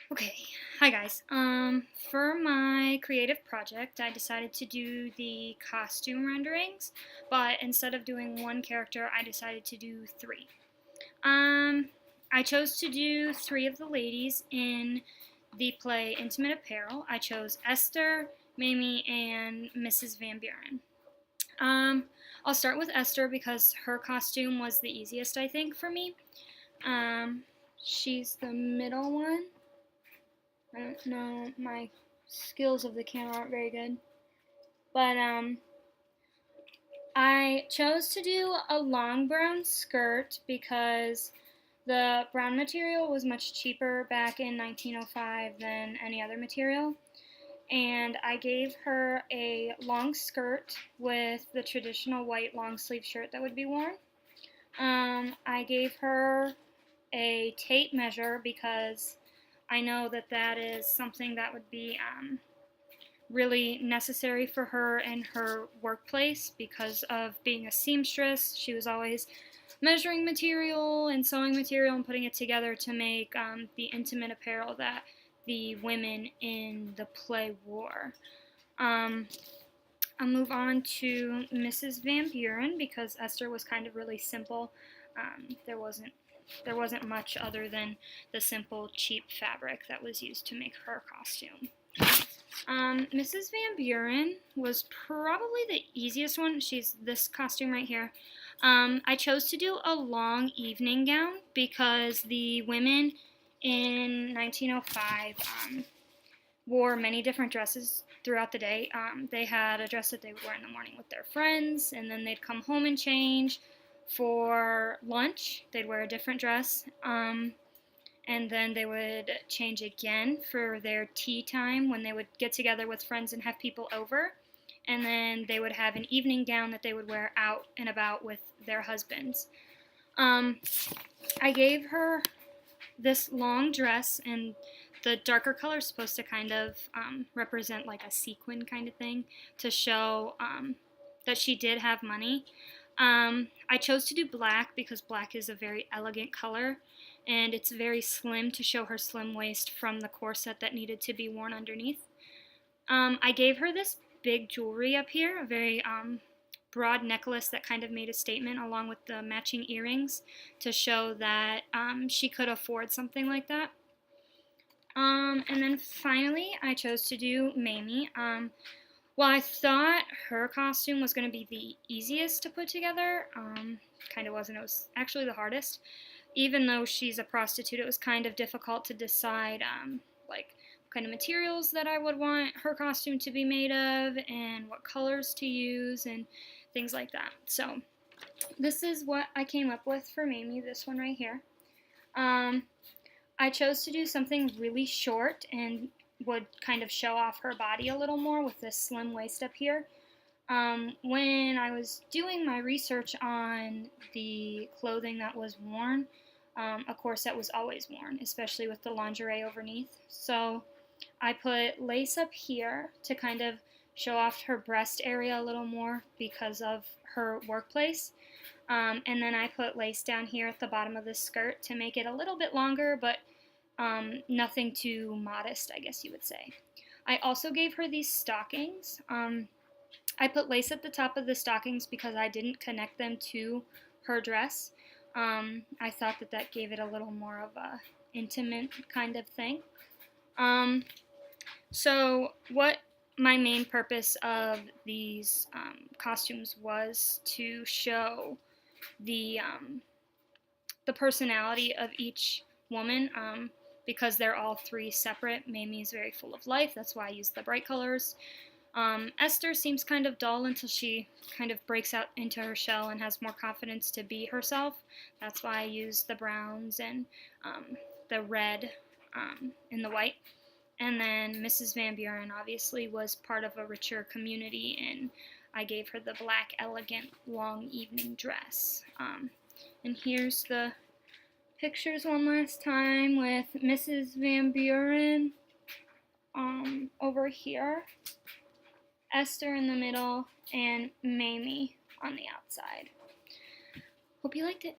Okay, hi guys. For my creative project, I decided to do the costume renderings, but instead of doing one character, I decided to do three. Um, I chose to do three of the ladies in the play Intimate Apparel. I chose Esther, Mamie, and Mrs. Van Buren. Um, I'll start with Esther because her costume was the easiest, I think, for me. Um, she's the middle one. I don't know, my skills of the camera aren't very good. But I chose to do a long brown skirt because the brown material was much cheaper back in 1905 than any other material. And I gave her a long skirt with the traditional white long sleeve shirt that would be worn. I gave her a tape measure because I know that that is something that would be really necessary for her in her workplace because of being a seamstress. She was always measuring material and sewing material and putting it together to make the intimate apparel that the women in the play wore. Um, I'll move on to Mrs. Van Buren because Esther was kind of really simple. There wasn't much other than the simple cheap fabric that was used to make her costume. Mrs. Van Buren was probably the easiest one. She's this costume right here. I chose to do a long evening gown because the women in 1905 wore many different dresses throughout the day. They had a dress that they would wear in the morning with their friends, and then they'd come home and change. For lunch, they'd wear a different dress. And then they would change again for their tea time when they would get together with friends and have people over. And then they would have an evening gown that they would wear out and about with their husbands. I gave her this long dress, and the darker color is supposed to kind of represent like a sequin kind of thing to show that she did have money. I chose to do black because black is a very elegant color, and it's very slim to show her slim waist from the corset that needed to be worn underneath. I gave her this big jewelry up here, a very broad necklace that kind of made a statement along with the matching earrings to show that she could afford something like that. And then finally, I chose to do Mamie. Well, I thought her costume was going to be the easiest to put together. Kind of wasn't. It was actually the hardest. Even though she's a prostitute, it was kind of difficult to decide, like, what kind of materials that I would want her costume to be made of and what colors to use and things like that. So, this is what I came up with for Mamie, this one right here. I chose to do something really short and would kind of show off her body a little more with this slim waist up here. When I was doing my research on the clothing that was worn, a corset was always worn, especially with the lingerie underneath. So I put lace up here to kind of show off her breast area a little more because of her workplace. And then I put lace down here at the bottom of the skirt to make it a little bit longer, but nothing too modest, I guess you would say. I also gave her these stockings. I put lace at the top of the stockings because I didn't connect them to her dress. I thought that that gave it a little more of a intimate kind of thing. So what my main purpose of these costumes was to show the personality of each woman. Because they're all three separate. Mamie's very full of life. That's why I used the bright colors. Esther seems kind of dull until she kind of breaks out into her shell and has more confidence to be herself. That's why I used the browns and the red and the white. And then Mrs. Van Buren obviously was part of a richer community, and I gave her the black, elegant, long evening dress. And here's the pictures one last time with Mrs. Van Buren over here, Esther in the middle, and Mamie on the outside. Hope you liked it.